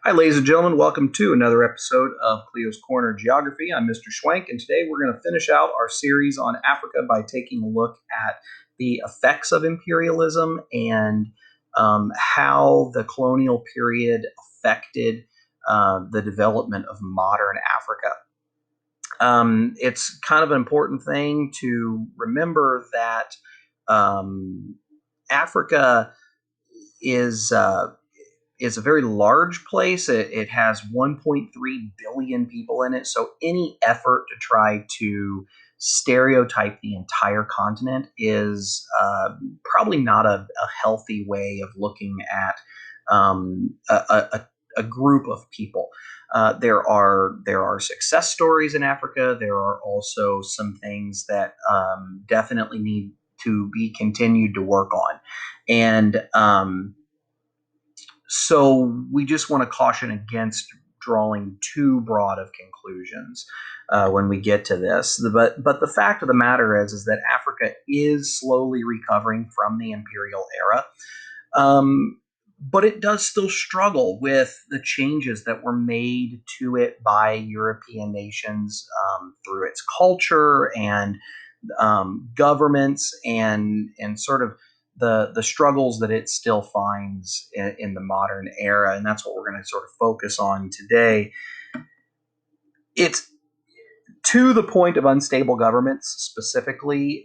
Hi, ladies and gentlemen. Welcome to another episode of Cleo's Corner Geography. I'm Mr. Schwank, and today we're going to finish out our series on Africa by taking a look at the effects of imperialism and how the colonial period affected the development of modern Africa. It's kind of an important thing to remember that Africa is. Is a very large place. It has 1.3 billion people in it. So any effort to try to stereotype the entire continent is probably not a healthy way of looking at a group of people. There are success stories in Africa. There are also some things that definitely need to be continued to work on, and so we just want to caution against drawing too broad of conclusions when we get to this. But the fact of the matter is that Africa is slowly recovering from the imperial era. But it does still struggle with the changes that were made to it by European nations through its culture and governments and sort of the struggles that it still finds in the modern era, and that's what we're going to sort of focus on today. It's to the point of unstable governments specifically.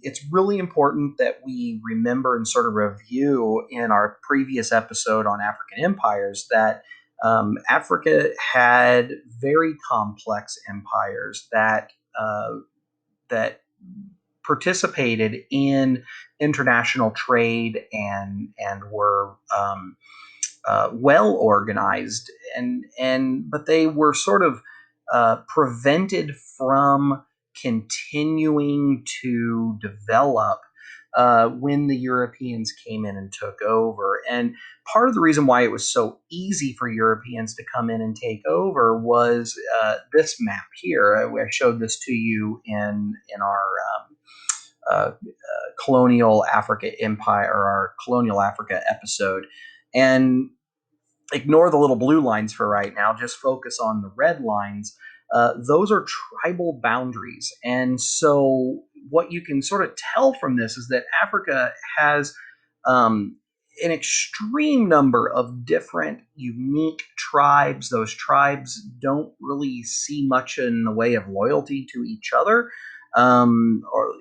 It's really important that we remember and sort of review in our previous episode on African empires that Africa had very complex empires that participated in international trade and were well organized, and but they were sort of prevented from continuing to develop when the Europeans came in and took over. And part of the reason why it was so easy for Europeans to come in and take over was this map here. I showed this to you in our colonial Africa empire, or our colonial Africa episode. And ignore the little blue lines for right now, just focus on the red lines. Those are tribal boundaries. And so what you can sort of tell from this is that Africa has an extreme number of different unique tribes. Those tribes don't really see much in the way of loyalty to each other, or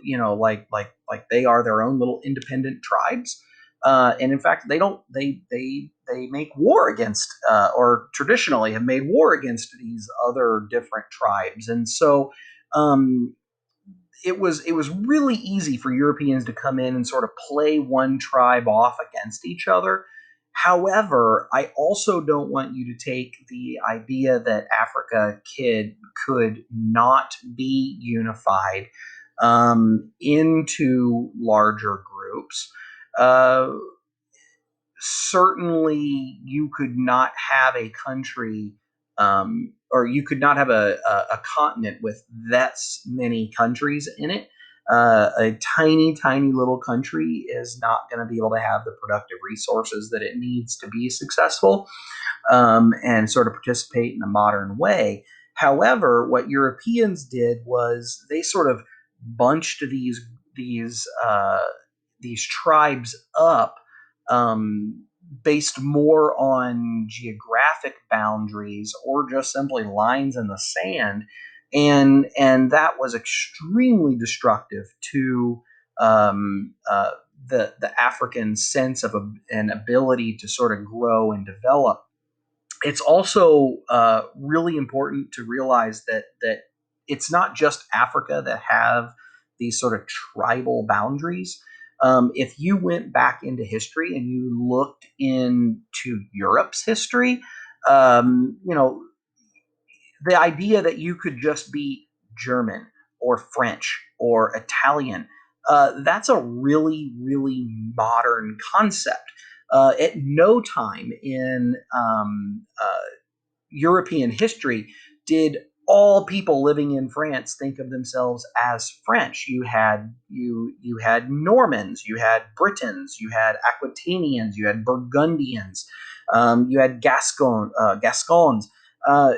like they are their own little independent tribes. And in fact, they don't. They make war against, or traditionally have made war against these other different tribes, and so it was really easy for Europeans to come in and sort of play one tribe off against each other. However, I also don't want you to take the idea that Africa could not be unified into larger groups. Uh, Certainly, you could not have a country, or you could not have a continent with that many countries in it. A tiny, tiny little country is not going to be able to have the productive resources that it needs to be successful, and sort of participate in a modern way. However, what Europeans did was they sort of bunched these tribes up, based more on geographic boundaries or just simply lines in the sand, and that was extremely destructive to the African sense of an ability to sort of grow and develop. It's also really important to realize that it's not just Africa that have these sort of tribal boundaries. If you went back into history and you looked into Europe's history, you know, the idea that you could just be German or French or Italian, that's a really, really modern concept. At no time in European history did all people living in France think of themselves as French. You had Normans, you had Britons, you had Aquitanians, you had Burgundians. You had Gascons. Uh,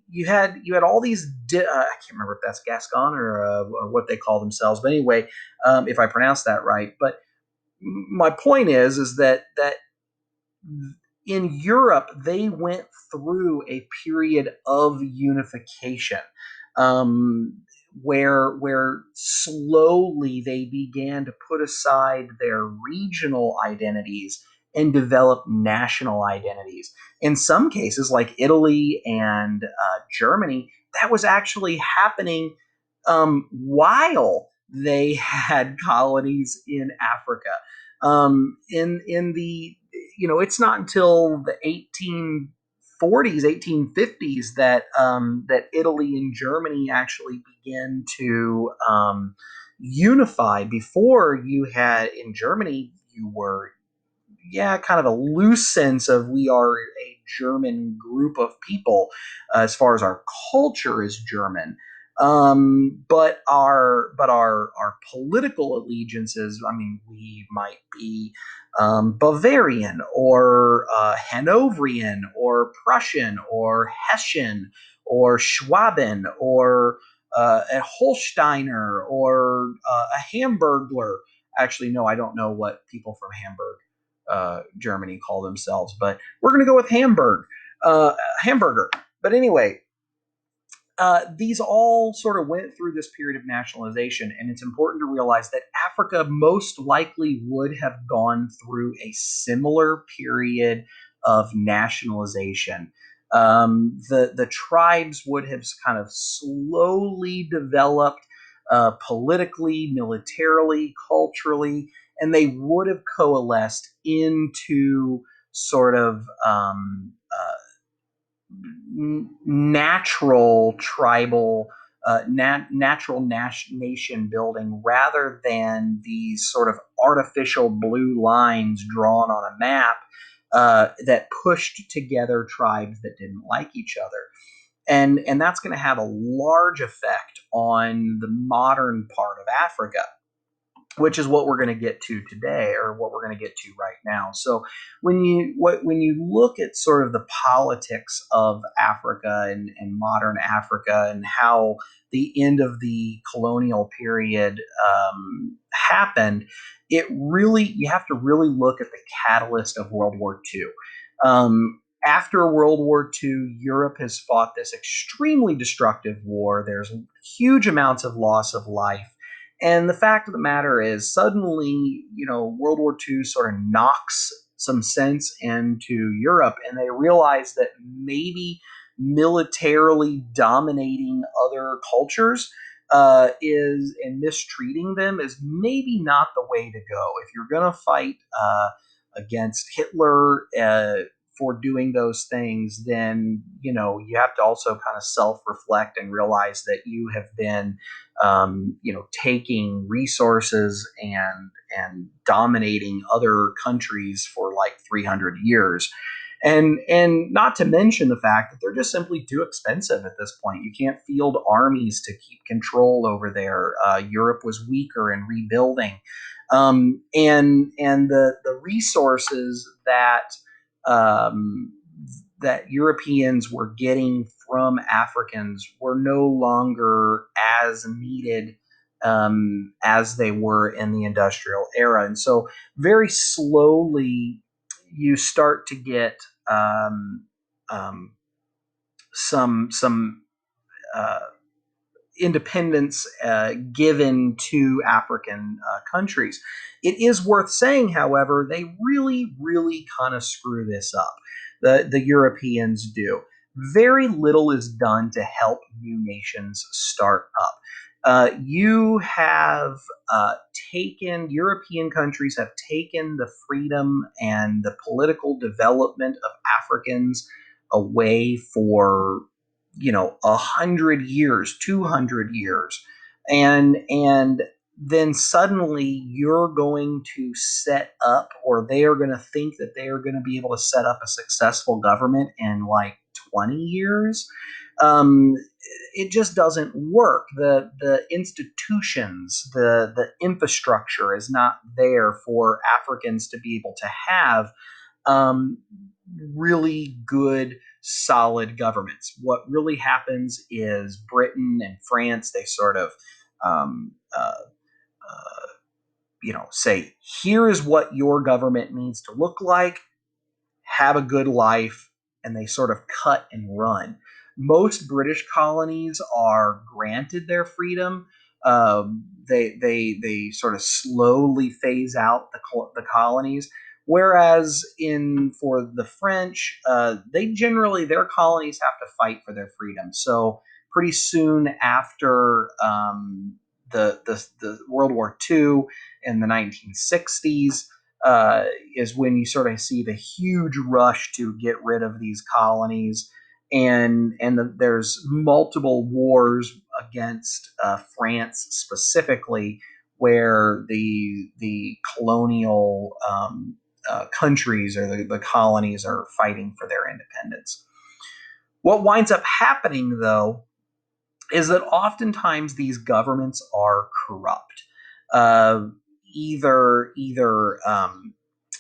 you had all these. I can't remember if that's Gascon or what they call themselves, but anyway, if I pronounce that right. But my point is that in Europe, they went through a period of unification, um, where slowly they began to put aside their regional identities and develop national identities. In some cases, like Italy and Germany, that was actually happening while they had colonies in Africa. In the it's not until the 1840s, 1850s that Italy and Germany actually begin to unify. Before, you had in Germany, you were kind of a loose sense of we are a German group of people, as far as our culture is German. But our political allegiances, I mean, we might be Bavarian or Hanoverian or Prussian or Hessian or Schwaben or a Holsteiner or a Hamburglar. Actually, no, I don't know what people from Hamburg, Germany, call themselves, but we're going to go with hamburger. But anyway, these all sort of went through this period of nationalization, and it's important to realize that Africa most likely would have gone through a similar period of nationalization. The tribes would have kind of slowly developed politically, militarily, culturally, and they would have coalesced into sort of natural tribal, natural nation building, rather than these sort of artificial blue lines drawn on a map that pushed together tribes that didn't like each other. And that's going to have a large effect on the modern part of Africa, which is what we're going to get to today, or what we're going to get to right now. So when you look at sort of the politics of Africa and modern Africa, and how the end of the colonial period happened, it really you have to really look at the catalyst of World War II. After World War II, Europe has fought this extremely destructive war. There's huge amounts of loss of life. And the fact of the matter is, suddenly, World War II sort of knocks some sense into Europe, and they realize that maybe militarily dominating other cultures is and mistreating them is maybe not the way to go. If you're going to fight against Hitler for doing those things, then you have to also kind of self-reflect and realize that you have been taking resources and dominating other countries for like 300 years. And not to mention the fact that they're just simply too expensive at this point. You can't field armies to keep control over there. Europe was weaker and rebuilding, and the resources um, that Europeans were getting from Africans were no longer as needed as they were in the industrial era. And so, very slowly, you start to get um, some uh, independence given to African countries. It is worth saying, however, they really, really kind of screw this up. The Europeans do. Very little is done to help new nations start up. You have European countries have taken the freedom and the political development of Africans away for 100 years, 200 years, and then suddenly you're going to set up, or they are going to think that they are going to be able to set up a successful government in like 20 years. Um, it just doesn't work. The institutions, the infrastructure is not there for Africans to be able to have. Um, really good, solid governments. What really happens is Britain and France, they sort of um, uh, say, here is what your government needs to look like, have a good life, and they sort of cut and run. Most British colonies are granted their freedom. They sort of slowly phase out the colonies, whereas in for the French, they generally their colonies have to fight for their freedom. So pretty soon after the World War II in the 1960s, uh, is when you sort of see the huge rush to get rid of these colonies, and there's multiple wars against France specifically, where the colonial countries or the colonies are fighting for their independence. What winds up happening, though, is that oftentimes these governments are corrupt. Uh, either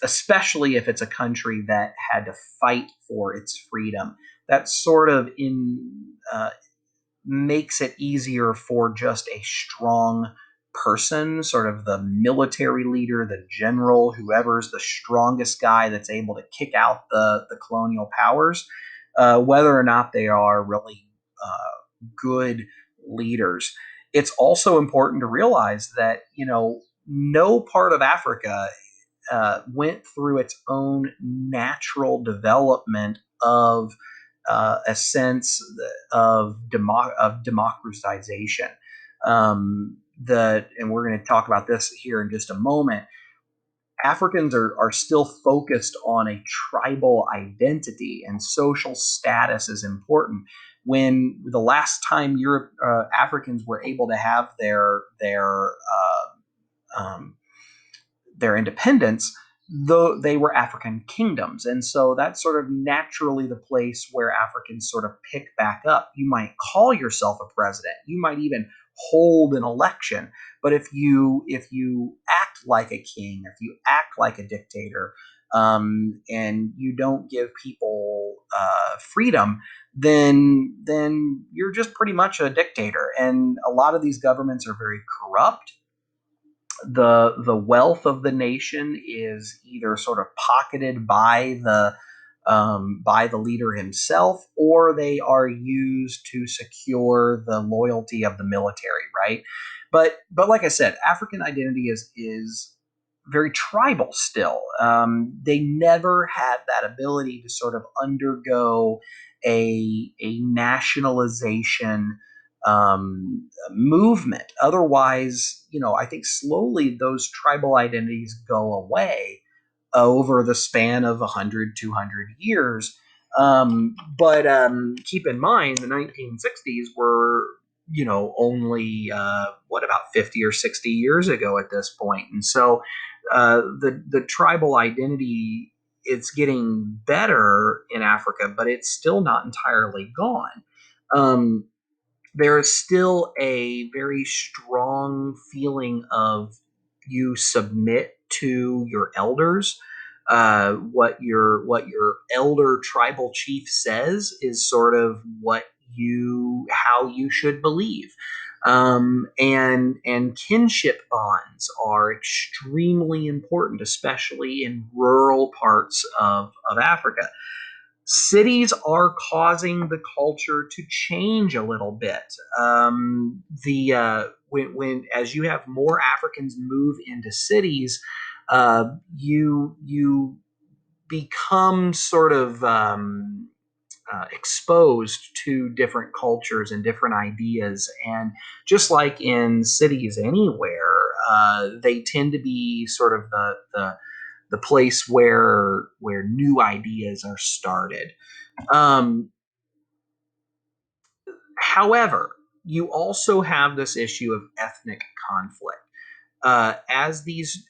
especially if it's a country that had to fight for its freedom, that sort of in makes it easier for just a strong person, sort of the military leader, the general, whoever's the strongest guy that's able to kick out the colonial powers, whether or not they are really good leaders. It's also important to realize that, no part of Africa went through its own natural development of a sense of democratization. And we're going to talk about this here in just a moment. Africans are still focused on a tribal identity, and social status is important. When the last time Africans were able to have um, their independence, though they were African kingdoms. And so that's sort of naturally the place where Africans sort of pick back up. You might call yourself a president. You might even hold an election. But if you act like a king, if you act like a dictator, and you don't give people freedom, then you're just pretty much a dictator. And a lot of these governments are very corrupt. The wealth of the nation is either sort of pocketed by the leader himself, or they are used to secure the loyalty of the military, right? But like I said, African identity is very tribal still. They never had that ability to sort of undergo a nationalization movement. Otherwise, I think slowly those tribal identities go away over the span of 100, 200 years. But keep in mind, the 1960s were, only, about 50 or 60 years ago at this point. And so the tribal identity, it's getting better in Africa, but it's still not entirely gone. Um, there is still a very strong feeling of you submit to your elders. What your elder tribal chief says is sort of what you how you should believe. And kinship bonds are extremely important, especially in rural parts of Africa. Cities are causing the culture to change a little bit. The when As you have more Africans move into cities, you become sort of exposed to different cultures and different ideas. And just like in cities anywhere, they tend to be sort of the place where new ideas are started. Um, However, you also have this issue of ethnic conflict. As these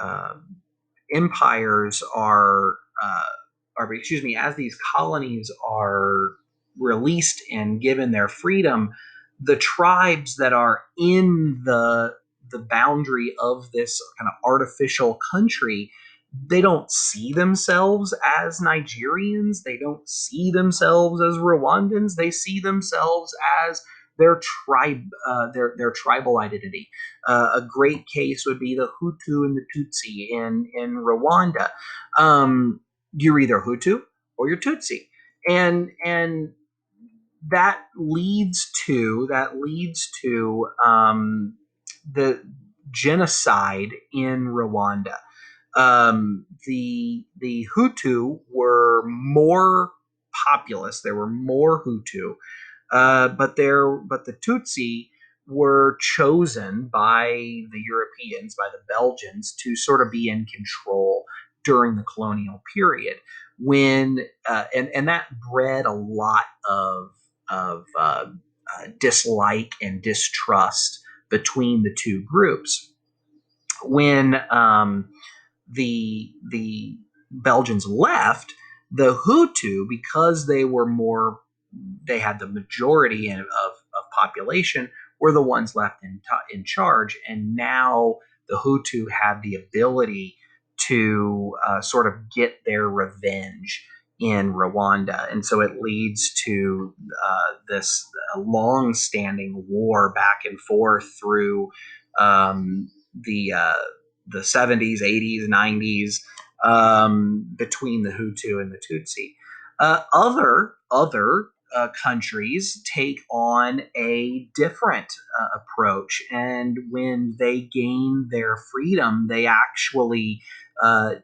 uh, empires are excuse me, as these colonies are released and given their freedom, the tribes that are in the boundary of this kind of artificial country, they don't see themselves as Nigerians. They don't see themselves as Rwandans. They see themselves as their tribe, their tribal identity. A great case would be the Hutu and the Tutsi in Rwanda. You're either Hutu or you're Tutsi, and that leads to the genocide in Rwanda. The Hutu were more populous. There were more Hutu, but the Tutsi were chosen by the Europeans, by the Belgians, to sort of be in control during the colonial period. And that bred a lot of dislike and distrust between the two groups. When the Belgians left, the Hutu, because they had the majority of population, were the ones left in charge, and now the Hutu had the ability to sort of get their revenge in Rwanda, and so it leads to this long-standing war back and forth through um, the uh, the 70s, 80s, 90s, between the Hutu and the Tutsi. Other countries take on a different approach, and when they gain their freedom, they actually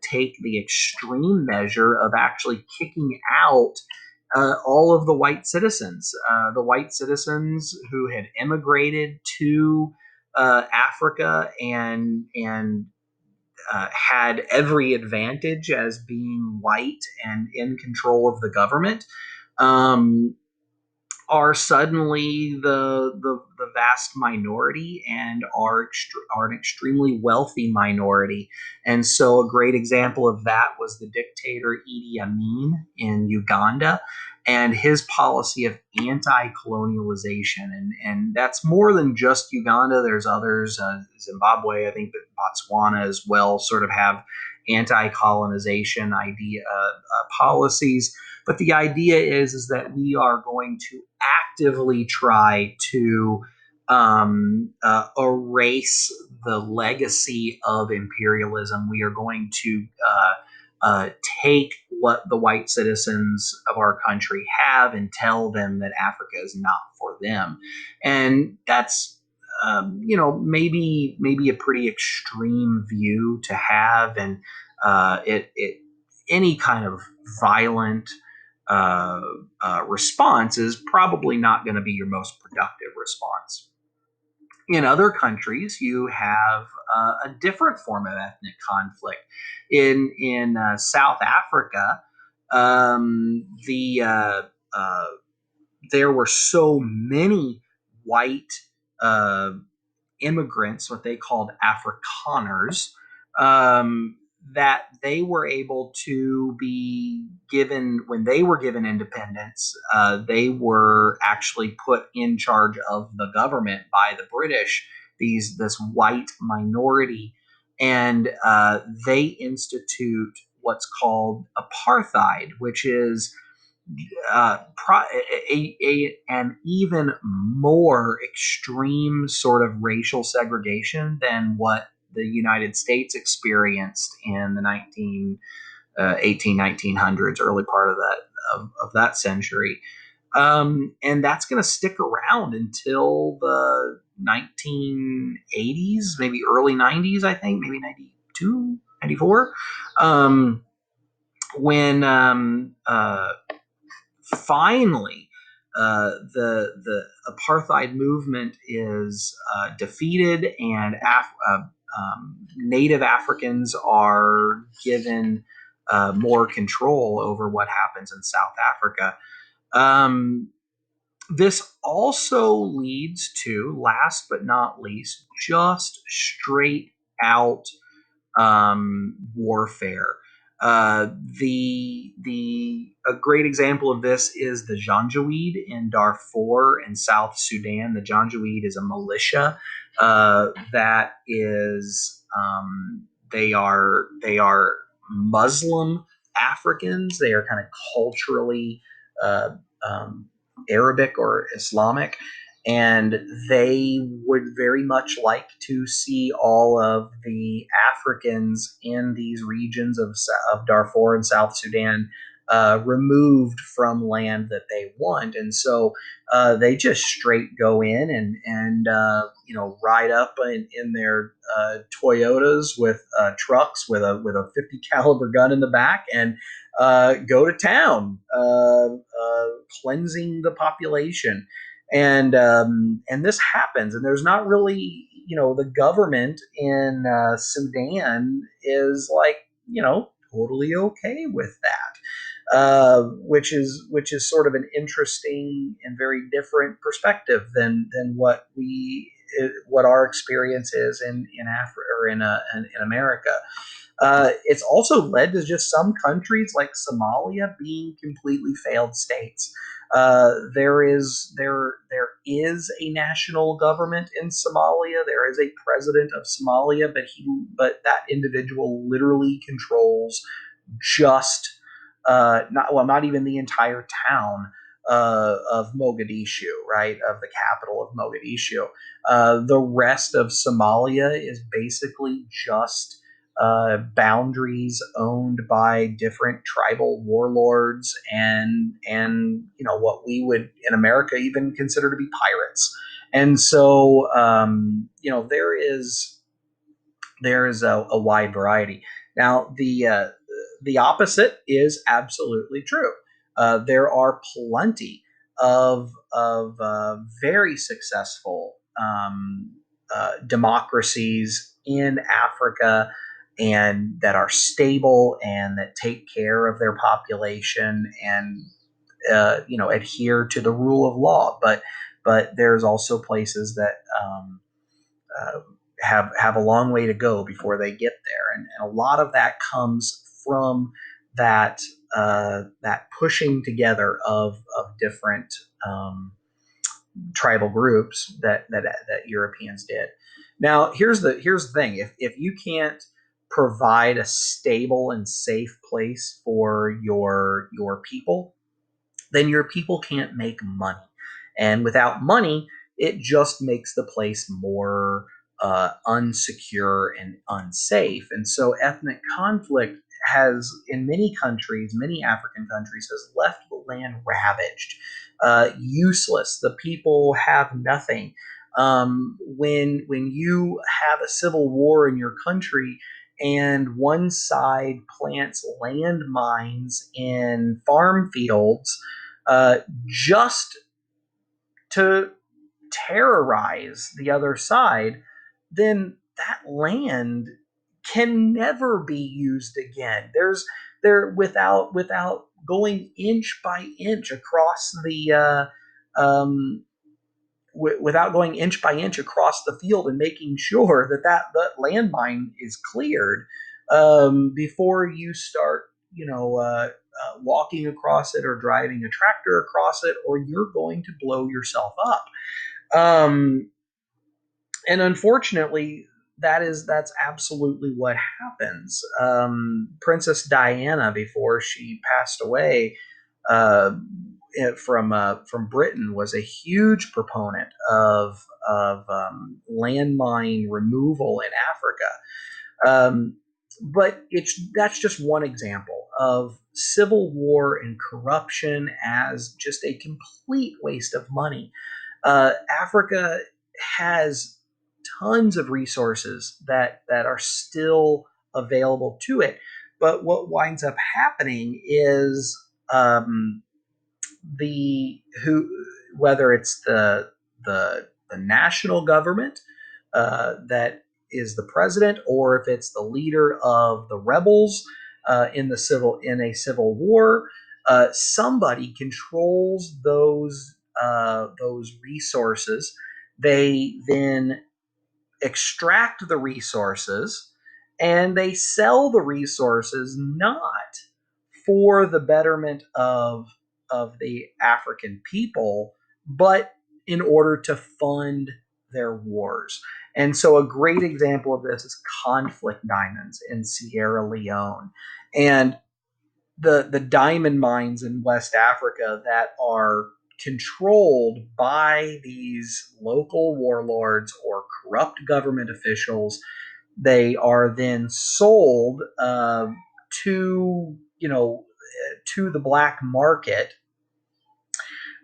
take the extreme measure of actually kicking out all of the white citizens who had immigrated to Africa and had every advantage as being white and in control of the government. Um, are suddenly the vast minority and are an extremely wealthy minority. And so a great example of that was the dictator Idi Amin in Uganda and his policy of anti-colonialization. And that's more than just Uganda. There's others, Zimbabwe, I think that Botswana as well, sort of have anti-colonization policies. But the idea is that we are going to actively try to erase the legacy of imperialism. We are going to take what the white citizens of our country have and tell them that Africa is not for them. And that's maybe a pretty extreme view to have, and it any kind of violent uh, response is probably not going to be your most productive response. In other countries, you have a different form of ethnic conflict. In South Africa, the there were so many white uh, immigrants, what they called Afrikaners, um, that they were able to be given, when they were given independence, they were actually put in charge of the government by the British, this white minority, and they institute what's called apartheid, which is an even more extreme sort of racial segregation than what the United States experienced in the 1900s, early part of that century. And that's going to stick around until the 1980s, maybe early 90s, I think, maybe 92, 94, when finally the apartheid movement is defeated, and Native Africans are given more control over what happens in South Africa. Um, this also leads to, last but not least, just straight out warfare. The A great example of this is the Janjaweed in Darfur and South Sudan. The Janjaweed is a militia that is they are Muslim Africans. They are kind of culturally uh, um, Arabic or Islamic, and they would very much like to see all of the Africans in these regions of Darfur and South Sudan removed from land that they want, and so they just straight go in and ride up in their Toyotas with trucks with a 50 caliber gun in the back and go to town, cleansing the population, and this happens, and there's not really, the government in Sudan is like, totally okay with that, which is sort of an interesting and very different perspective than what our experience is in Africa or in America. It's also led to just some countries like Somalia being completely failed states. There is a national government in Somalia. There is a president of Somalia, but that individual literally controls just not even the entire town of Mogadishu, right, of the capital of Mogadishu. The rest of Somalia is basically just boundaries owned by different tribal warlords and what we would in America even consider to be pirates. And so there is a wide variety. Now the opposite is absolutely true. There are plenty of very successful democracies in Africa and that are stable and that take care of their population and adhere to the rule of law. But there's also places that uh, have a long way to go before they get there, and a lot of that comes from that pushing together of different tribal groups that Europeans did. Now, here's the thing: if you can't provide a stable and safe place for your people, then your people can't make money. And without money, it just makes the place more unsecure and unsafe. And so ethnic conflict has, in many countries, many African countries, has left the land ravaged, useless. The people have nothing. When you have a civil war in your country, and one side plants landmines in farm fields just to terrorize the other side, then that land can never be used again. Without going inch by inch across the without going inch by inch across the field and making sure that landmine is cleared before you start, walking across it or driving a tractor across it, or you're going to blow yourself up. Um, and unfortunately, that's absolutely what happens. Princess Diana, before she passed away, uh, from Britain, was a huge proponent of landmine removal in Africa. But that's just one example of civil war and corruption as just a complete waste of money. Africa has tons of resources that are still available to it, but what winds up happening is the who whether it's the national government that is the president, or if it's the leader of the rebels in a civil war, somebody controls those resources. They then extract the resources and they sell the resources not for the betterment of the African people, but in order to fund their wars. And so a great example of this is conflict diamonds in Sierra Leone. And the diamond mines in West Africa that are controlled by these local warlords or corrupt government officials, they are then sold to to the black market,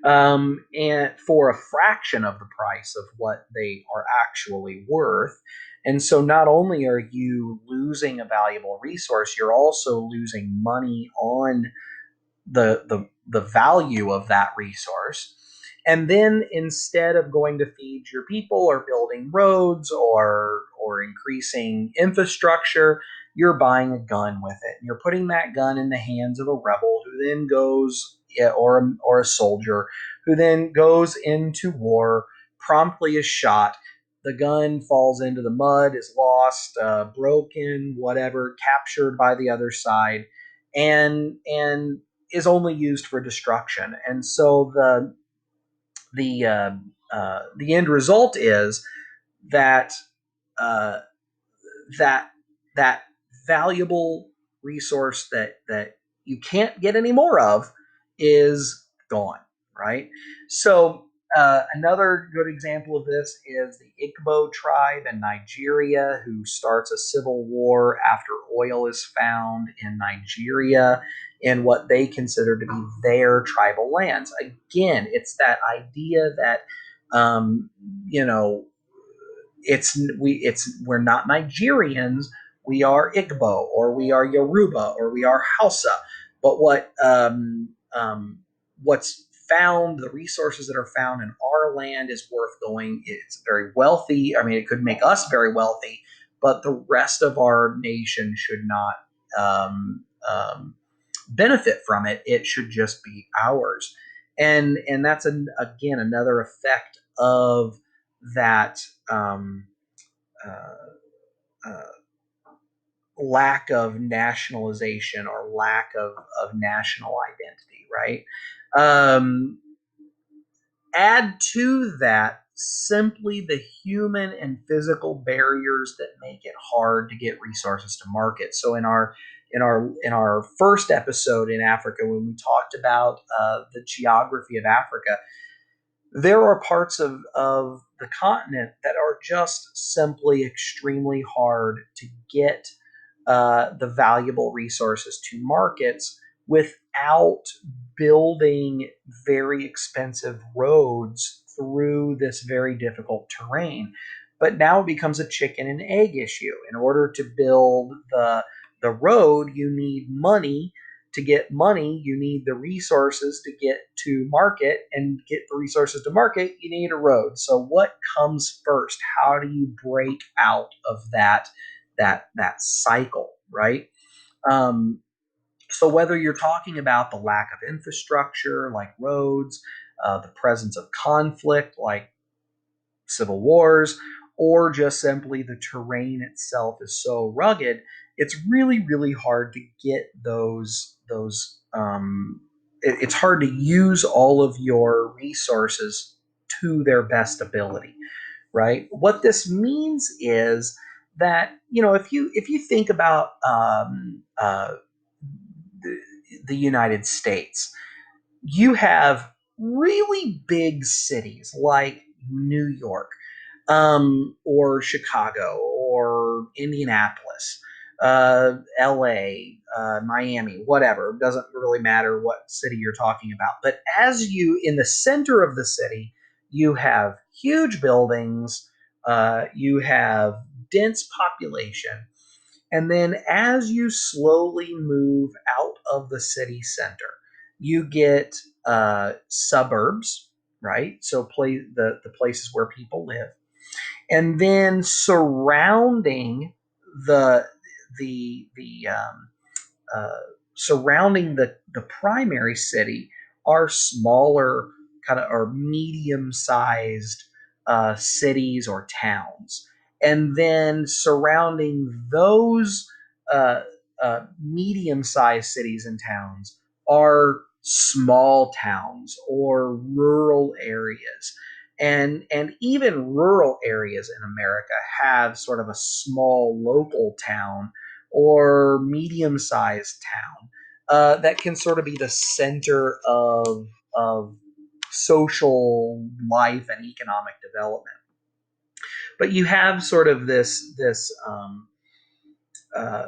and for a fraction of the price of what they are actually worth. And so not only are you losing a valuable resource, you're also losing money on the value of that resource. And then instead of going to feed your people or building roads or increasing infrastructure, you're buying a gun with it. You're putting that gun in the hands of a rebel who then goes, yeah, or a soldier who then goes into war, promptly is shot. The gun falls into the mud, is lost, broken, whatever, captured by the other side, and is only used for destruction. And so the end result is that uh, that that valuable resource that you can't get any more of is gone, right? So another good example of this is the Igbo tribe in Nigeria, who starts a civil war after oil is found in Nigeria in what they consider to be their tribal lands. Again, it's that idea that um, you know we're not Nigerians. We are Igbo, or we are Yoruba, or we are Hausa. But what's found, the resources that are found in our land is worth going. It's very wealthy. I mean, it could make us very wealthy, but the rest of our nation should not um, um, benefit from it. It should just be ours. And that's again another effect of that uh, uh, lack of nationalization or lack of national identity, right? Um, Add to that simply the human and physical barriers that make it hard to get resources to market. So in our first episode in Africa, when we talked about the geography of Africa, there are parts of the continent that are just simply extremely hard to get the valuable resources to markets without building very expensive roads through this very difficult terrain. But now it becomes a chicken and egg issue. In order to build the road, you need money. To get money, you need the resources to get to market, and get the resources to market, you need a road. So what comes first? How do you break out of that cycle, right? Um, so whether you're talking about the lack of infrastructure, like roads, the presence of conflict, like civil wars, or just simply the terrain itself is so rugged, it's really, really hard to get it's hard to use all of your resources to their best ability, right? What this means is that, if you think about the, the United States, you have really big cities like New York, or Chicago, or Indianapolis, LA, Miami, whatever. It doesn't really matter what city you're talking about. But in the center of the city, you have huge buildings, you have dense population, and then as you slowly move out of the city center, you get suburbs, right? So the places where people live, and then the the uh, surrounding the primary city are smaller, kind of, or medium sized cities or towns, and then surrounding those medium sized cities and towns are small towns or rural areas. And even rural areas in America have sort of a small local town or medium-sized town that can sort of be the center of social life and economic development. But you have sort of this uh,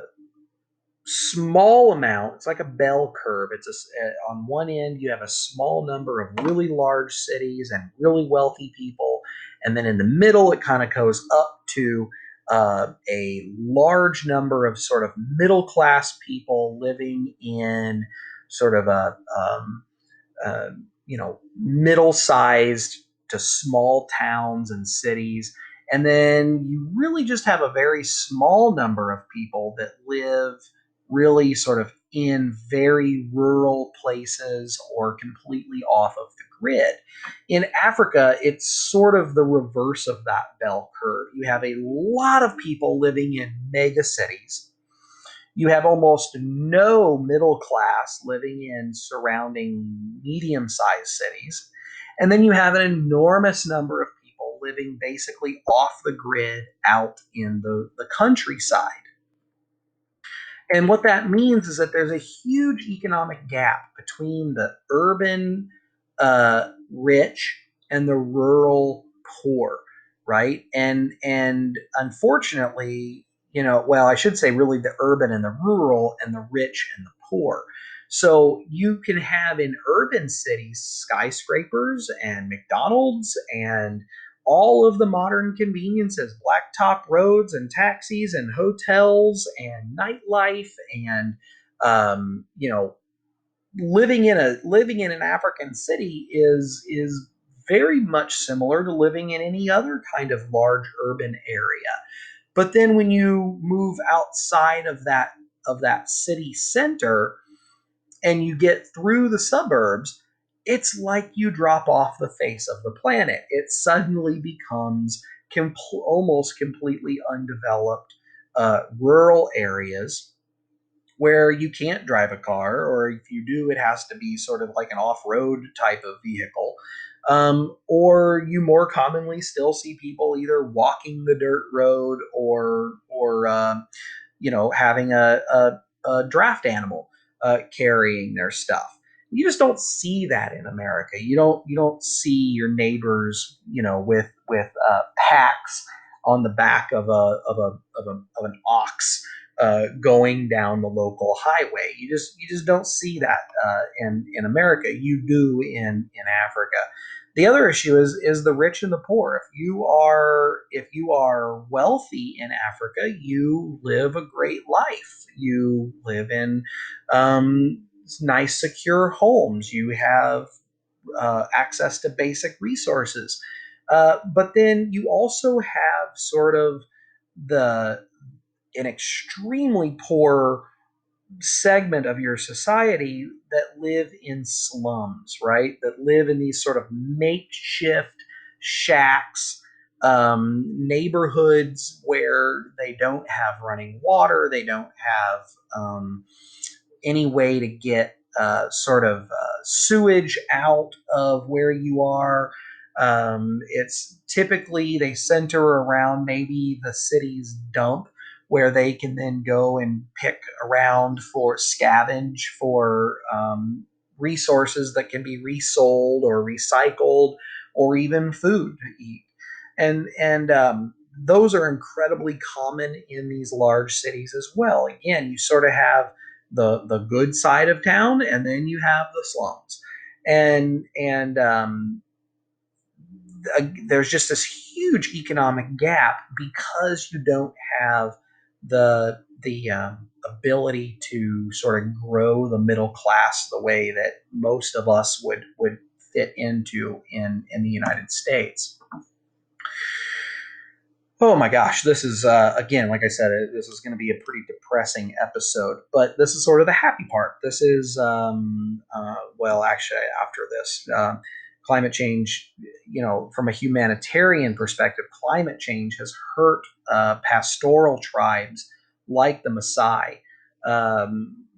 small amount. It's like a bell curve. On one end you have a small number of really large cities and really wealthy people, and then in the middle it kind of goes up to a large number of sort of middle class people living in sort of uh, middle sized to small towns and cities. And then you really just have a very small number of people that live really sort of in very rural places or completely off of the grid. In Africa, it's sort of the reverse of that bell curve. You have a lot of people living in mega cities. You have almost no middle class living in surrounding medium sized cities. And then you have an enormous number of people living basically off the grid out in the countryside. And what that means is that there's a huge economic gap between the urban rich and the rural poor, right? And unfortunately, well, I should say really the urban and the rural and the rich and the poor. So you can have in urban cities skyscrapers and McDonald's and all of the modern conveniences, blacktop roads and taxis and hotels and nightlife and you know living in an African city is very much similar to living in any other kind of large urban area. But then when you move outside of that city center and you get through the suburbs, it's like you drop off the face of the planet. It suddenly becomes almost completely undeveloped rural areas where you can't drive a car, or if you do, it has to be sort of like an off road type of vehicle. Or you more commonly still see people either walking the dirt road or having a draft animal carrying their stuff. You just don't see that in America. You don't see your neighbors, with packs on the back of an ox going down the local highway. You just don't see that in America. You do in Africa. The other issue is the rich and the poor. If you are wealthy in Africa, you live a great life. You live in nice, secure homes. You have access to basic resources. But then you also have sort of the an extremely poor segment of your society that live in slums, right? That live in these sort of makeshift shacks, neighborhoods where they don't have running water, they don't have any way to get sort of sewage out of where you are. It's typically they center around maybe the city's dump where they can then go and pick around for scavenge for resources that can be resold or recycled or even food to eat. And those are incredibly common in these large cities as well. Again, you sort of have the good side of town, and then you have the slums, and there's just this huge economic gap because you don't have the ability to sort of grow the middle class the way that most of us would fit into in the United States. Oh my gosh, this is again, like I said, this is going to be a pretty depressing episode, but this is sort of the happy part. This is, well, actually, after this, climate change, from a humanitarian perspective, climate change has hurt pastoral tribes like the Maasai,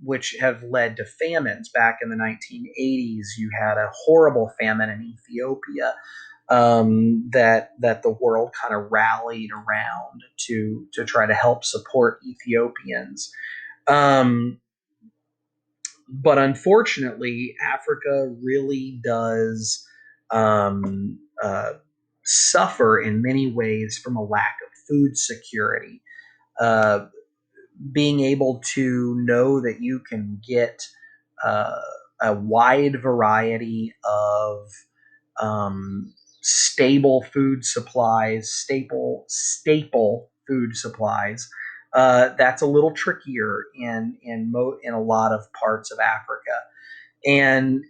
which have led to famines. Back in the 1980s, you had a horrible famine in Ethiopia that the world kind of rallied around to try to help support Ethiopians. Um, but unfortunately, Africa really does um, suffer in many ways from a lack of food security. Uh, Being able to know that you can get uh, a wide variety of stable food supplies, staple food supplies. That's a little trickier in a lot of parts of Africa, and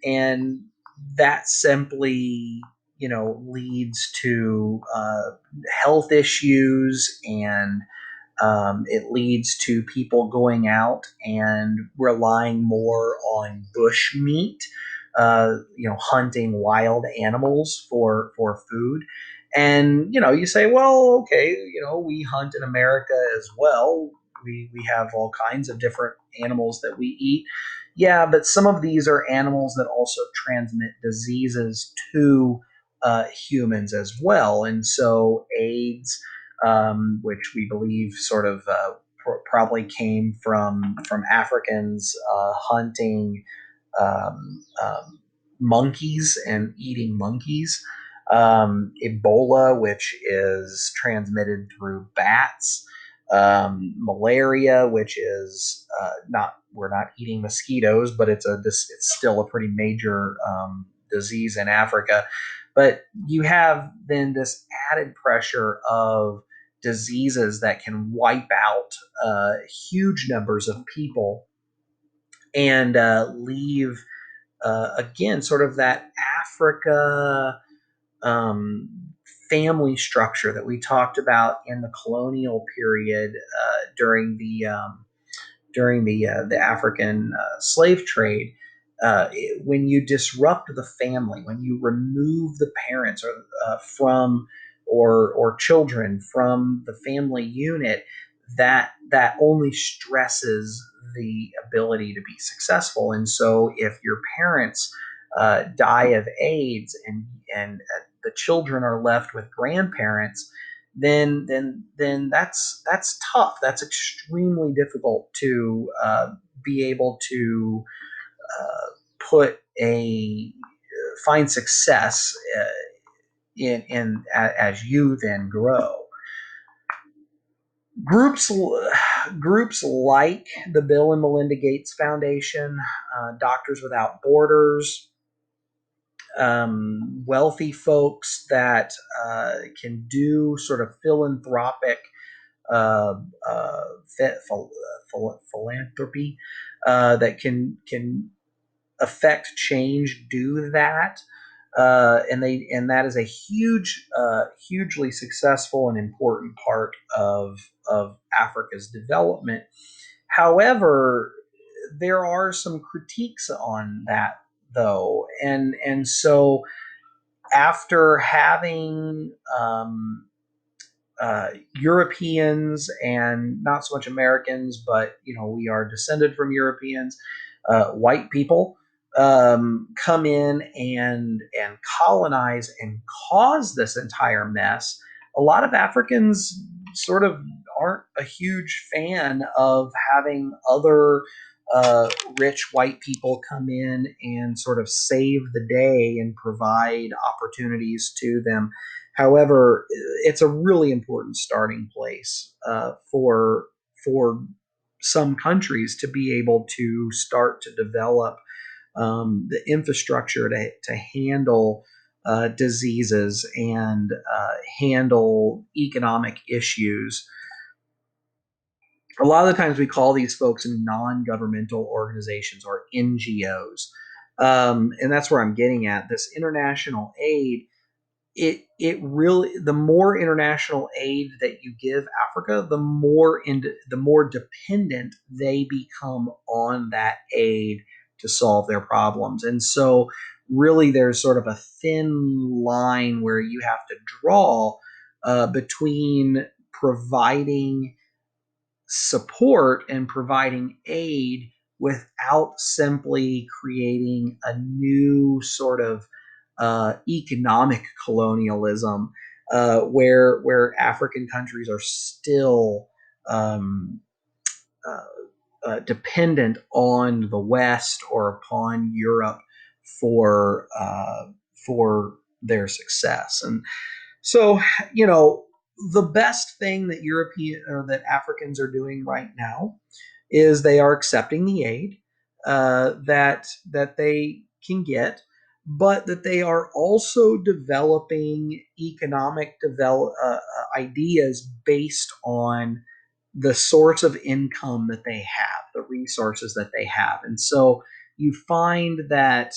that simply leads to health issues, and it leads to people going out and relying more on bush meat, hunting wild animals for food. And you say, well, okay, we hunt in America as well. We have all kinds of different animals that we eat. Yeah, but some of these are animals that also transmit diseases to humans as well, and so AIDS, which we believe sort of probably came from Africans hunting monkeys and eating monkeys. Ebola, which is transmitted through bats. Malaria, which is not we're not eating mosquitoes, but it's still a pretty major disease in Africa. But you have then this added pressure of diseases that can wipe out huge numbers of people and leave again sort of that Africa um, family structure that we talked about in the colonial period during the African slave trade. When you disrupt the family, when you remove the parents from or children from the family unit, that only stresses the ability to be successful. And so, if your parents die of AIDS and the children are left with grandparents, then that's tough. That's extremely difficult to be able to uh, put a find success in as you then grow. Groups groups like the Bill and Melinda Gates Foundation, Doctors Without Borders, wealthy folks that can do sort of philanthropic uh, uh, philanthropy that can affect change, do that, and that is a hugely successful and important part of Africa's development. However, there are some critiques on that, though, and so after having Europeans and not so much Americans, but we are descended from Europeans, white people come in and colonize and cause this entire mess. A lot of Africans sort of aren't a huge fan of having other rich white people come in and sort of save the day and provide opportunities to them. However, it's a really important starting place for some countries to be able to start to develop the infrastructure to handle diseases and handle economic issues. A lot of the times we call these folks non-governmental organizations or NGOs, and that's where I'm getting at. This international aid, it really, the more international aid that you give Africa, the more dependent they become on that aid to solve their problems. And so really there's sort of a thin line where you have to draw between providing support and providing aid without simply creating a new sort of economic colonialism, where African countries are still um, dependent on the West or upon Europe for for their success. And so, the best thing that European or that Africans are doing right now is they are accepting the aid that they can get, but that they are also developing economic ideas based on the sorts of income that they have, the resources that they have. And so you find that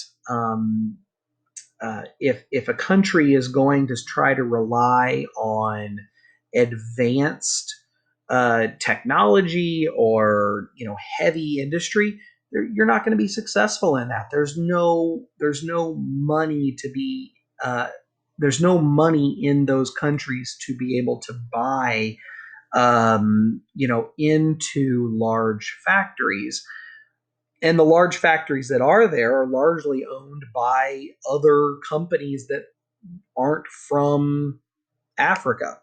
if a country is going to try to rely on advanced technology or heavy industry, you're not going to be successful in that. There's no money to be there's no money in those countries to be able to buy into large factories. And the large factories that are there are largely owned by other companies that aren't from Africa.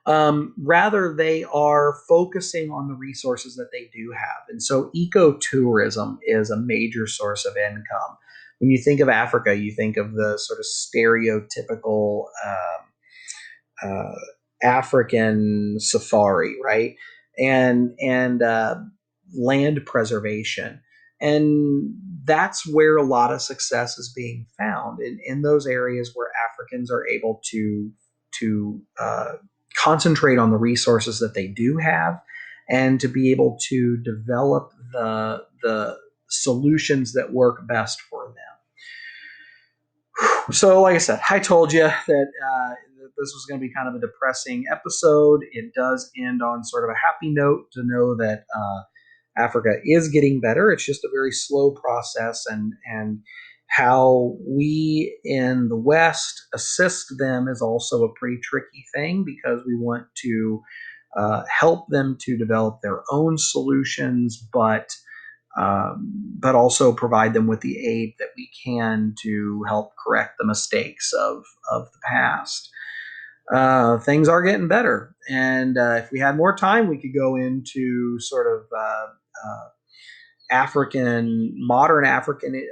Rather, they are focusing on the resources that they do have. And so ecotourism is a major source of income. When you think of Africa, you think of the sort of stereotypical uh, African safari, right? And land preservation, and that's where a lot of success is being found in those areas where Africans are able to concentrate on the resources that they do have, and to be able to develop the solutions that work best for them. So, like I said, I told you that this was going to be kind of a depressing episode. It does end on sort of a happy note to know that Africa is getting better. It's just a very slow process, and how we in the West assist them is also a pretty tricky thing, because we want to help them to develop their own solutions, but also provide them with the aid that we can to help correct the mistakes of the past. Things are getting better, and if we had more time, we could go into sort of modern African,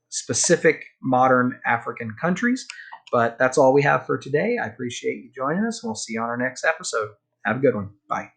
specific modern African countries. But that's all we have for today. I appreciate you joining us, and we'll see you on our next episode. Have a good one. Bye.